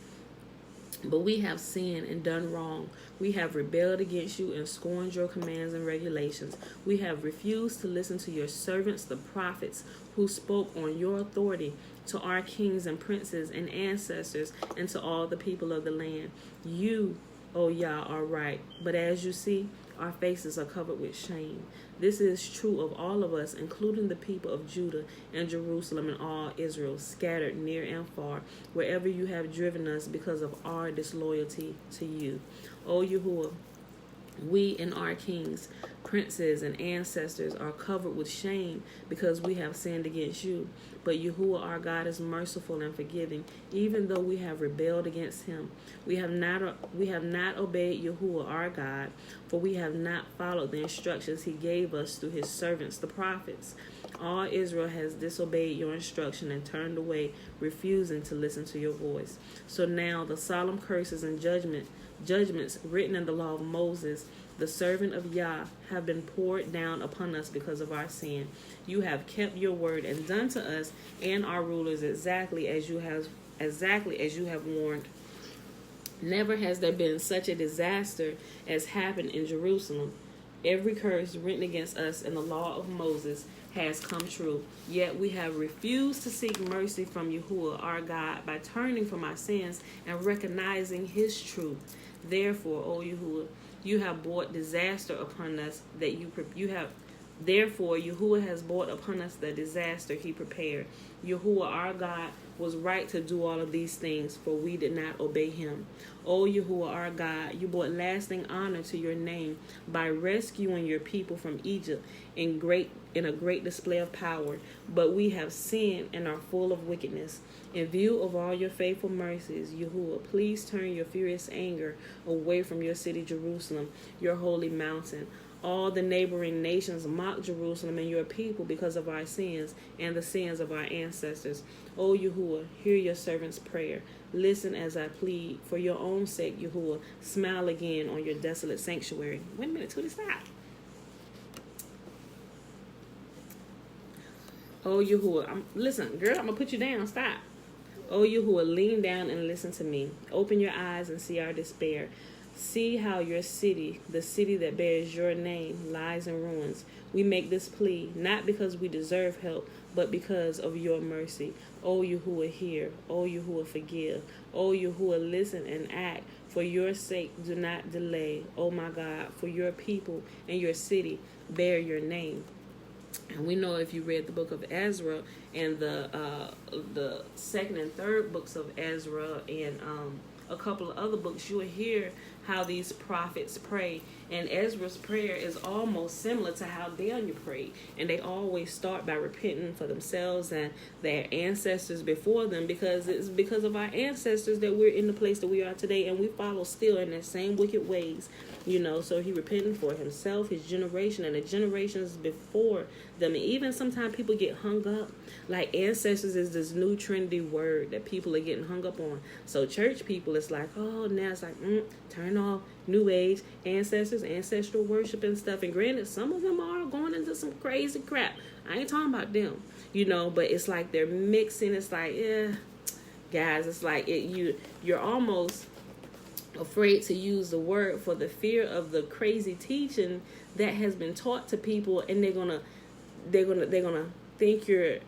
But we have sinned and done wrong. We have rebelled against you and scorned your commands and regulations. We have refused to listen to your servants, the prophets, who spoke on your authority to our kings and princes and ancestors and to all the people of the land. You, O Yah, are right. But as you see, our faces are covered with shame. This is true of all of us, including the people of Judah and Jerusalem and all Israel, scattered near and far, wherever you have driven us because of our disloyalty to you. O Yahuwah, We and our kings, princes, and ancestors are covered with shame because we have sinned against you. But Yahuwah our God is merciful and forgiving, even though we have rebelled against him. We have not obeyed Yahuwah our God, for we have not followed the instructions he gave us through his servants, the prophets. All Israel has disobeyed your instruction and turned away, refusing to listen to your voice. So now the solemn curses and judgments written in the law of Moses, the servant of Yah, have been poured down upon us because of our sin. You have kept your word and done to us and our rulers exactly as you have warned. Never has there been such a disaster as happened in Jerusalem. Every curse written against us in the law of Moses has come true. Yet we have refused to seek mercy from Yahuwah our God by turning from our sins and recognizing his truth. Therefore, O Yahuwah, you have brought disaster upon us that you have. Therefore, Yahuwah has brought upon us the disaster he prepared. Yahuwah our God was right to do all of these things, for we did not obey him. O Yahuwah our God, you brought lasting honor to your name by rescuing your people from Egypt in a great display of power. But we have sinned and are full of wickedness. In view of all your faithful mercies, Yahuwah, please turn your furious anger away from your city Jerusalem, your holy mountain. All the neighboring nations mock Jerusalem and your people because of our sins and the sins of our ancestors. O Yahuwah, hear your servant's prayer. Listen as I plead. For your own sake, Yahuwah, smile again on your desolate sanctuary. Wait a minute, to the side. O Yahuwah, listen, girl, I'm going to put you down. Stop. O Yahuwah, lean down and listen to me. Open your eyes and see our despair. See how your city, the city that bears your name, lies in ruins. We make this plea, not because we deserve help, but because of your mercy. O Yahuwah, hear. O Yahuwah, forgive. O Yahuwah, listen and act. For your sake, do not delay. O my God, for your people and your city bear your name. And we know, if you read the book of Ezra and the second and third books of Ezra and a couple of other books, you will hear how these prophets pray. And Ezra's prayer is almost similar to how Daniel prayed. And they always start by repenting for themselves and their ancestors before them, because it's because of our ancestors that we're in the place that we are today, and we follow still in their same wicked ways. So he repented for himself, his generation, and the generations before them. And even sometimes people get hung up. Like, ancestors is this new trendy word that people are getting hung up on. So church people, it's like, oh, now it's like, turn off new age ancestors, ancestral worship and stuff. And granted, some of them are going into some crazy crap. I ain't talking about them, but it's like they're mixing. It's like, guys, it's like you're almost afraid to use the word for the fear of the crazy teaching that has been taught to people, and they're gonna think you're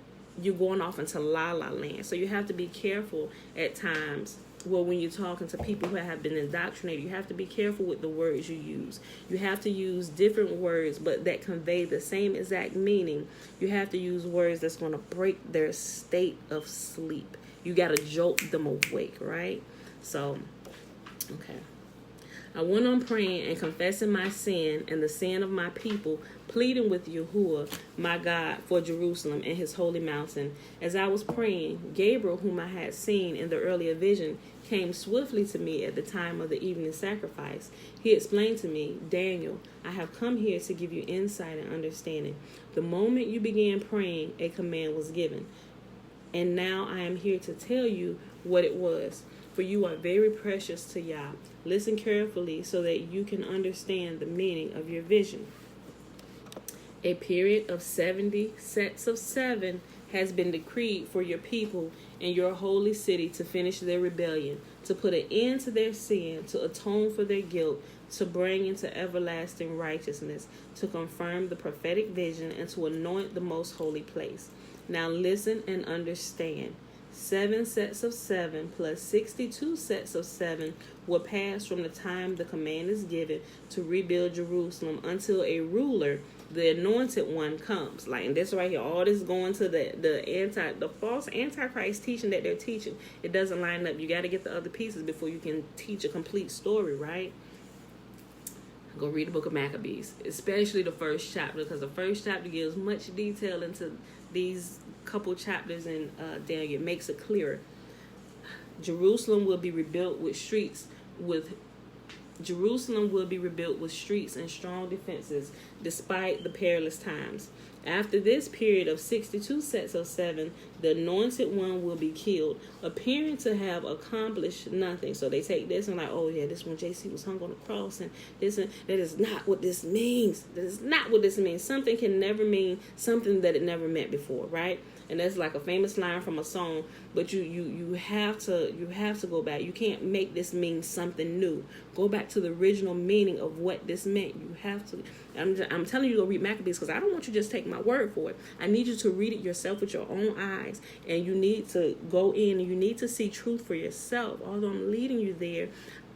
going off into la la land. So you have to be careful at times. Well, when you're talking to people who have been indoctrinated, you have to be careful with the words you use. You have to use different words, but that convey the same exact meaning. You have to use words that's going to break their state of sleep. You got to jolt them awake, right? So, okay. I went on praying and confessing my sin and the sin of my people, pleading with Yahuwah, my God, for Jerusalem and his holy mountain. As I was praying, Gabriel, whom I had seen in the earlier vision, came swiftly to me at the time of the evening sacrifice. He explained to me, Daniel, I have come here to give you insight and understanding. The moment you began praying, a command was given. And now I am here to tell you what it was. For you are very precious to Yah. Listen carefully so that you can understand the meaning of your vision. A period of 70 sets of 7 has been decreed for your people and your holy city to finish their rebellion, to put an end to their sin, to atone for their guilt, to bring into everlasting righteousness, to confirm the prophetic vision, and to anoint the most holy place. Now listen and understand. 7 sets of 7 plus 62 sets of 7 will pass from the time the command is given to rebuild Jerusalem until a ruler, the anointed one, comes. And this right here, all this going to the false antichrist teaching that they're teaching. It doesn't line up. You got to get the other pieces before you can teach a complete story, right? Go read the book of Maccabees, especially the first chapter, because the first chapter gives much detail into these couple chapters in Daniel. It makes it clearer. Jerusalem will be rebuilt with streets and strong defenses despite the perilous times. After this period of 62 sets of 7, the anointed one will be killed, appearing to have accomplished nothing. So they take this and like, oh yeah, this one JC was hung on the cross, and this, and that is not what this means. That is not what this means. Something can never mean something that it never meant before, right? And that's like a famous line from a song, but you have to go back. You can't make this mean something new. Go back to the original meaning of what this meant. You have to. I'm telling you to go read Maccabees, because I don't want you to just take my word for it. I need you to read it yourself with your own eyes, and you need to go in and you need to see truth for yourself. Although I'm leading you there,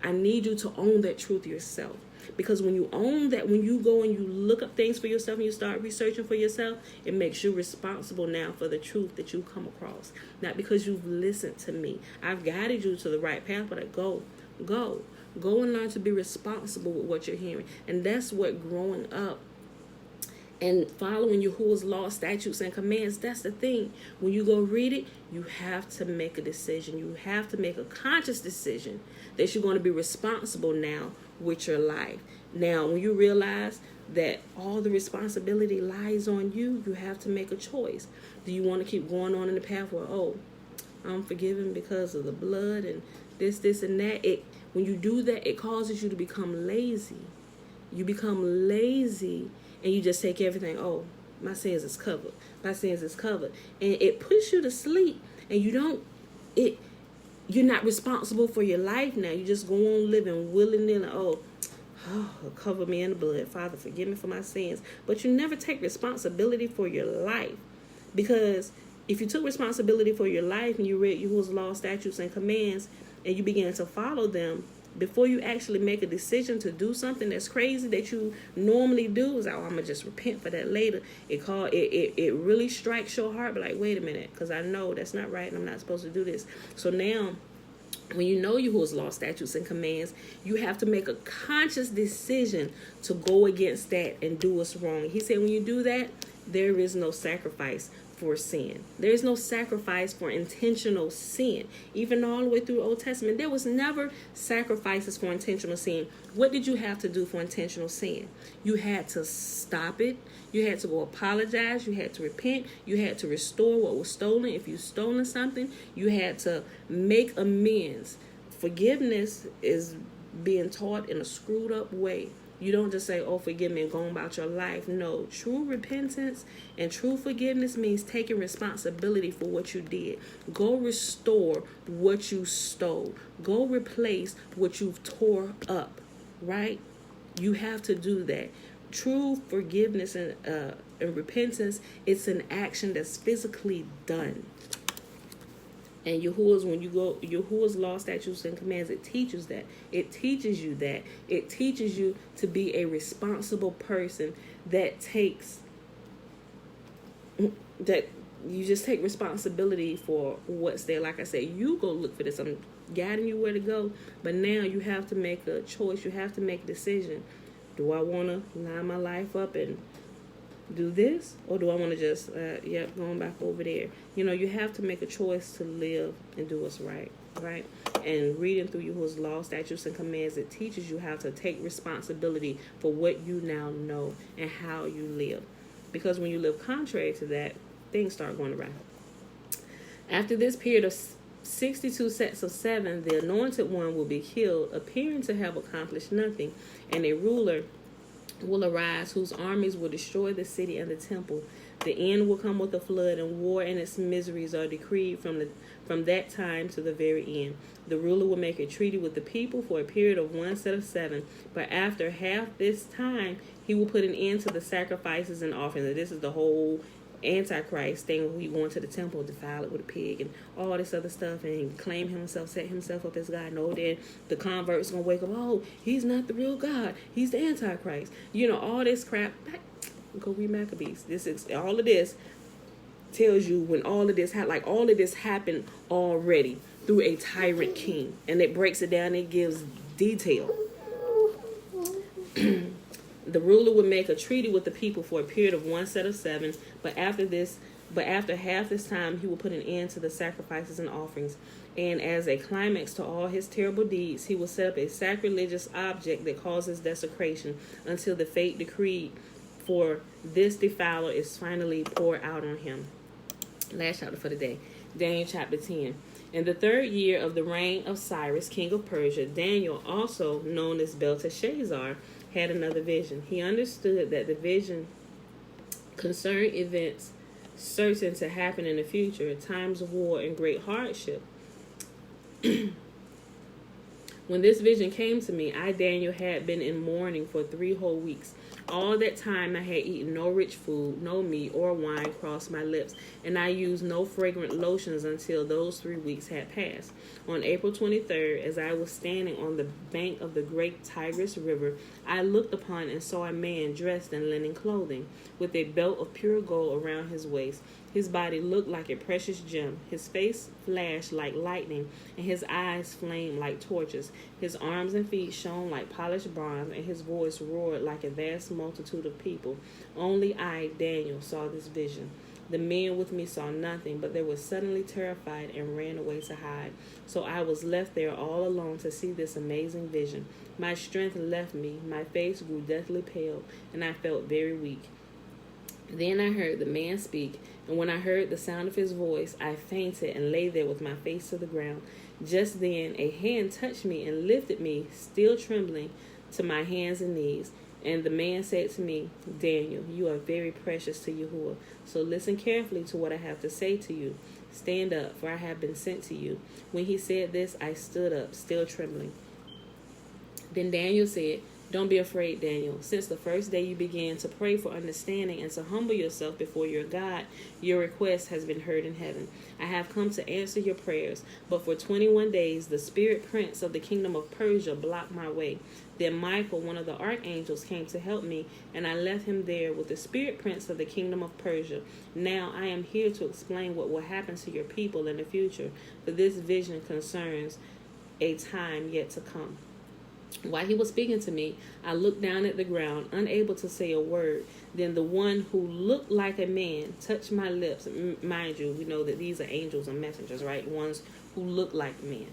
I need you to own that truth yourself. Because when you own that, when you go and you look up things for yourself and you start researching for yourself, it makes you responsible now for the truth that you come across. Not because you've listened to me. I've guided you to the right path, but go and learn to be responsible with what you're hearing. And that's what growing up and following Yahuwah's law, statutes, and commands, that's the thing. When you go read it, you have to make a decision. You have to make a conscious decision that you're going to be responsible now with your life. Now, when you realize that all the responsibility lies on you, you have to make a choice. Do you want to keep going on in the path where, oh, I'm forgiven because of the blood and this, and that? When you do that, it causes you to become lazy. You become lazy and you just take everything, oh, my sins is covered. My sins is covered. And it puts you to sleep, and you're not responsible for your life now. You just go on living willy-nilly. Oh, cover me in the blood. Father, forgive me for my sins. But you never take responsibility for your life. Because if you took responsibility for your life and you read Yahuwah's law, statutes, and commands, and you began to follow them, before you actually make a decision to do something that's crazy that you normally do, is, oh, I'm going to just repent for that later. It really strikes your heart, but like, wait a minute, because I know that's not right and I'm not supposed to do this. So now, when you know Yahuwah's law, statutes, and commands, you have to make a conscious decision to go against that and do what's wrong. He said when you do that, there is no sacrifice for sin. There is no sacrifice for intentional sin. Even all the way through the Old Testament, there was never sacrifices for intentional sin. What did you have to do for intentional sin? You had to stop it. You had to go apologize. You had to repent. You had to restore what was stolen. If you've stolen something, you had to make amends. Forgiveness is being taught in a screwed up way. You don't just say, oh, forgive me, and go about your life. No, true repentance and true forgiveness means taking responsibility for what you did. Go restore what you stole. Go replace what you've tore up, right? You have to do that. True forgiveness and repentance, it's an action that's physically done. And Yahuwah's law, statutes, and commands, it teaches that. It teaches you that. It teaches you to be a responsible person that you just take responsibility for what's there. Like I said, you go look for this. I'm guiding you where to go. But now you have to make a choice. You have to make a decision. Do I want to line my life up and do this, or do I want to just going back over there? You have to make a choice to live and do what's right. And reading through Yahuwah's law, statutes, and commands, it teaches you how to take responsibility for what you now know and how you live. Because when you live contrary to that, things start going around. After this period of 62 sets of 7, the anointed one will be killed, appearing to have accomplished nothing, and a ruler will arise whose armies will destroy the city and the temple. The end will come with a flood, and war and its miseries are decreed from that time to the very end. The ruler will make a treaty with the people for a period of 1 set of 7, but after half this time, he will put an end to the sacrifices and offerings. This is the whole Antichrist thing where he go into the temple, defile it with a pig and all this other stuff, and claim himself, set himself up as God. No, then the convert's gonna wake up, oh, he's not the real God, he's the Antichrist. All this crap. Go read Maccabees. All of this tells you when all of this all of this happened already through a tyrant king, and it breaks it down. It gives detail. The ruler would make a treaty with the people for a period of one set of 7, but after half this time, he will put an end to the sacrifices and offerings. And as a climax to all his terrible deeds, he will set up a sacrilegious object that causes desecration until the fate decreed for this defiler is finally poured out on him. Last chapter for the day, Daniel chapter 10. In the 3rd year of the reign of Cyrus, king of Persia, Daniel, also known as Belteshazzar, had another vision. He understood that the vision concerned events certain to happen in the future, times of war and great hardship. When this vision came to me, I, Daniel, had been in mourning for 3 whole weeks. All that time I had eaten no rich food, no meat or wine crossed my lips, and I used no fragrant lotions until those 3 weeks had passed. On April 23rd, as I was standing on the bank of the great Tigris River, I looked upon and saw a man dressed in linen clothing, with a belt of pure gold around his waist. His body looked like a precious gem. His face flashed like lightning, and his eyes flamed like torches. His arms and feet shone like polished bronze, and his voice roared like a vast multitude of people. Only I, Daniel, saw this vision. The men with me saw nothing, but they were suddenly terrified and ran away to hide. So I was left there all alone to see this amazing vision. My strength left me, my face grew deathly pale, and I felt very weak. Then I heard the man speak, and when I heard the sound of his voice, I fainted and lay there with my face to the ground. Just then a hand touched me and lifted me, still trembling, to my hands and knees. And the man said to me, Daniel, you are very precious to Yahuwah, so listen carefully to what I have to say to you. Stand up, for I have been sent to you. When he said this, I stood up, still trembling. Then Daniel said, Don't be afraid, Daniel. Since the first day you began to pray for understanding and to humble yourself before your God, your request has been heard in heaven. I have come to answer your prayers. But for 21 days, the spirit prince of the kingdom of Persia blocked my way. Then Michael, one of the archangels, came to help me, and I left him there with the spirit prince of the kingdom of Persia. Now I am here to explain what will happen to your people in the future, for this vision concerns a time yet to come. While he was speaking to me, I looked down at the ground, unable to say a word. Then the one who looked like a man touched my lips. Mind you, we know that these are angels and messengers, right? Ones who look like men.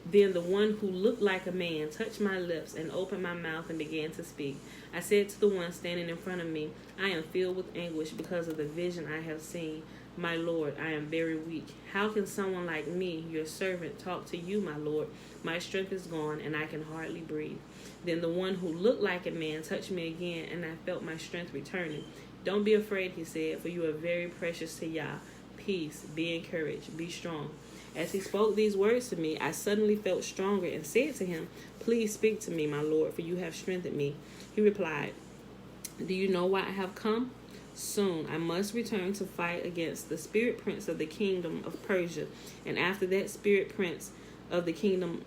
Then the one who looked like a man touched my lips and opened my mouth and began to speak. I said to the one standing in front of me, I am filled with anguish because of the vision I have seen. My Lord, I am very weak. How can someone like me, your servant, talk to you, my Lord? My strength is gone, and I can hardly breathe. Then the one who looked like a man touched me again, and I felt my strength returning. Don't be afraid, he said, for you are very precious to Yah. Peace, be encouraged, be strong. As he spoke these words to me, I suddenly felt stronger and said to him, Please speak to me, my Lord, for you have strengthened me. He replied, Do you know why I have come? Soon I must return to fight against the spirit prince of the kingdom of Persia, and after that the spirit prince of the kingdom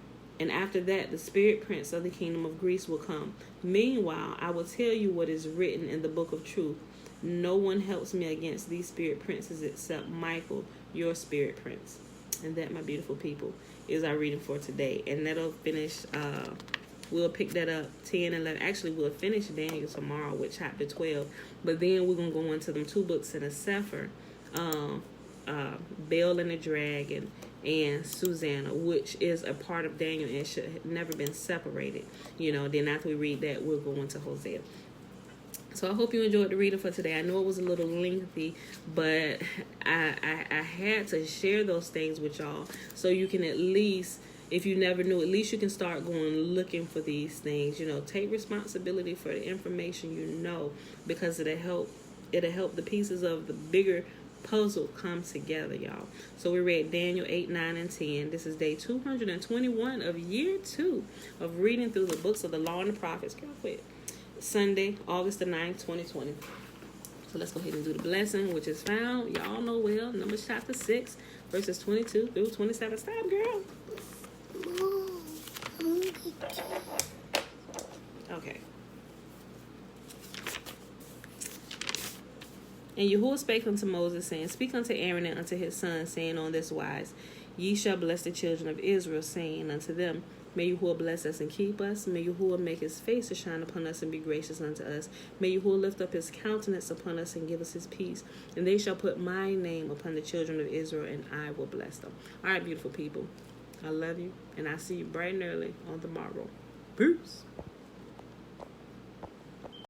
of Greece will come. Meanwhile, I will tell you what is written in the book of truth. No one helps me against these spirit princes except Michael, your spirit prince. And that, my beautiful people, is our reading for today. And that'll finish, we'll pick that up 10 and 11. Actually, we'll finish Daniel tomorrow with chapter 12. But then we're going to go into them 2 books in a Sefer, Bel and the Dragon, and Susanna, which is a part of Daniel and should have never been separated. Then after we read that, we'll go into Hosea. So I hope you enjoyed the reading for today. I know it was a little lengthy, but I had to share those things with y'all so you can at least, if you never knew, at least you can start going looking for these things. Take responsibility for the information because it'll help the pieces of the bigger puzzle come together, y'all. So we read Daniel 8, 9, and 10. This is day 221 of year 2 of reading through the books of the law and the prophets. Girl, quit. Sunday, August the 9th, 2020. So let's go ahead and do the blessing, which is found, y'all know well, Numbers chapter 6, verses 22 through 27. Stop, girl. Okay. And Yahuwah spake unto Moses, saying, Speak unto Aaron and unto his sons, saying on this wise, Ye shall bless the children of Israel, saying unto them, May Yahuwah bless us and keep us. May Yahuwah make his face to shine upon us and be gracious unto us. May Yahuwah lift up his countenance upon us and give us his peace. And they shall put my name upon the children of Israel, and I will bless them. All right, beautiful people. I love you, and I see you bright and early on tomorrow. Peace.